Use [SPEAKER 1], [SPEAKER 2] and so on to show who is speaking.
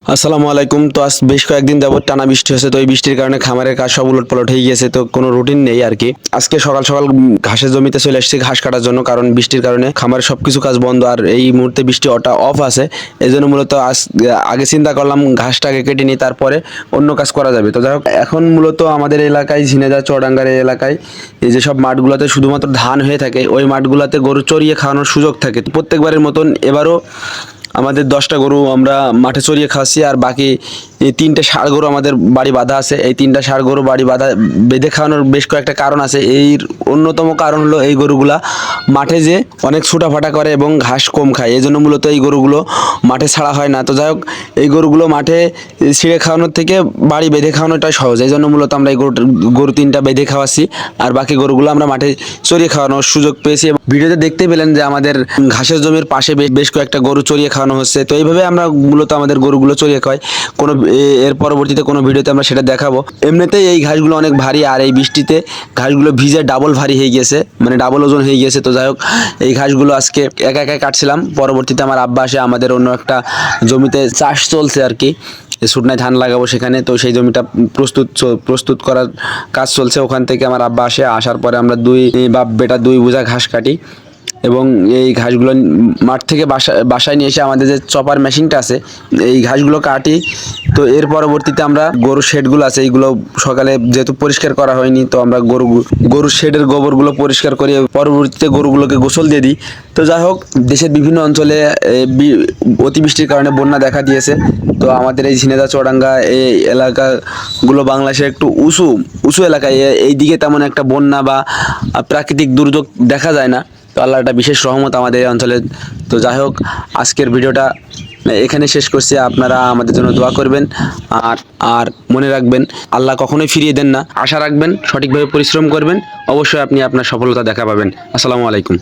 [SPEAKER 1] আসসালামু আলাইকুম। তো আজ বেশ কয়েকদিন যাবত টানা বৃষ্টি হচ্ছে, তো এই বৃষ্টির কারণে খামারের কাজ সব উলটপালট হয়ে গিয়েছে, তো কোনো রুটিন নেই আর কি। আজকে সকাল সকাল ঘাসের জমিতে চলে এসেছি ঘাস কাটার জন্য, কারণ বৃষ্টির কারণে খামারের সবকিছু কাজ বন্ধ আর এই মুহূর্তে বৃষ্টি ওটা অফ আছে। এই জন্য মূলত আগে চিন্তা করলাম ঘাসটাকে কেটে নিই, তারপরে অন্য কাজ করা যাবে। তো যাই হোক, এখন মূলত আমাদের এলাকায় ঝিনেদা চুয়াডাঙ্গার এই এলাকায় এই যেসব মাঠগুলোতে শুধুমাত্র ধান হয়ে থাকে, ওই মাঠগুলোতে গরু চড়িয়ে খাওয়ানোর সুযোগ থাকে। প্রত্যেকবারের মতন এবারও আমাদের 10টা গরু আমরা মাঠে চড়িয়ে খাওয়াচ্ছি, আর বাকি এই 3টে ষাঁড় গরু আমাদের বাড়ি বাঁধা আছে। এই 3টা ষাঁড় গরু বাড়ি বাঁধা বেঁধে খাওয়ানোর বেশ কয়েকটা কারণ আছে। এর অন্যতম কারণ হলো এই গরুগুলা মাঠে যে অনেক ছুটাফাটা করে এবং ঘাস কম খায়, এই জন্য মূলত এই গরুগুলো মাঠে ছাড়া হয় না। তো যাই হোক, এই গরুগুলো মাঠে ছিঁড়ে খাওয়ানোর থেকে বাড়ি বেঁধে খাওয়ানোটাই সহজ, এই জন্য মূলত আমরা এই গরু 3টা বেঁধে খাওয়াচ্ছি, আর বাকি গরুগুলো আমরা মাঠে চড়িয়ে খাওয়ানোর সুযোগ পেয়েছি। ভিডিওতে দেখতে পেলেন যে আমাদের ঘাসের জমির পাশে বেশ কয়েকটা গরু চড়িয়ে খাওয়ানো হচ্ছে। তো এইভাবে আমরা মূলত আমাদের গরুগুলো চড়িয়ে খাওয়াই। কোনো এর পরবর্তীতে কোনো ভিডিওতে আমরা সেটা দেখাবো। এমনিতেই এই ঘাসগুলো অনেক ভারী, আর এই বৃষ্টিতে ঘাসগুলো ভিজে ডাবল ভারী হয়ে গিয়েছে, মানে ডাবল ওজন হয়ে গিয়েছে। তো যাই হোক, এই ঘাসগুলো আজকে একা একা কাটছিলাম। পরবর্তীতে আমার আব্বা আসে, আমাদের অন্য একটা জমিতে চাষ চলছে আর কি, শুকনায় ধান লাগাবো সেখানে। তো সেই জমিটা প্রস্তুত করার কাজ চলছে, ওখান থেকে আমার আব্বা আসে। আসার পরে আমরা দুই বাপ বেটা 2 বোঝা ঘাস কাটি এবং এই ঘাসগুলো মাঠ থেকে বাসায় নিয়ে এসে আমাদের যে চপার মেশিনটা আছে, এই ঘাসগুলো কাটি। তো এর পরবর্তীতে আমরা গরুর শেডগুলো আছে, এইগুলো সকালে যেহেতু পরিষ্কার করা হয়নি, তো আমরা গরুর শেডের গোবরগুলো পরিষ্কার করে পরবর্তীতে গরুগুলোকে গোসল দিয়ে দিই। তো যাই হোক, দেশের বিভিন্ন অঞ্চলে অতিবৃষ্টির কারণে বন্যা দেখা দিয়েছে। তো আমাদের এই ঝিনেদা চুয়াডাঙ্গা এই এলাকাগুলো বাংলাদেশের একটু উঁচু এলাকায়, এই দিকে তেমন একটা বন্যা বা প্রাকৃতিক দুর্যোগ দেখা যায় না। তো আল্লাহ একটা বিশেষ রহমত আমাদের এই অঞ্চলে। তো যাই হোক, আজকের ভিডিওটা এখানে শেষ করছি। আপনারা আমাদের জন্য দোয়া করবেন, আর আর মনে রাখবেন আল্লাহ কখনোই ফিরিয়ে দেন না। আশা রাখবেন, সঠিকভাবে পরিশ্রম করবেন, অবশ্যই আপনি আপনার সফলতা দেখা পাবেন। আসসালামু আলাইকুম।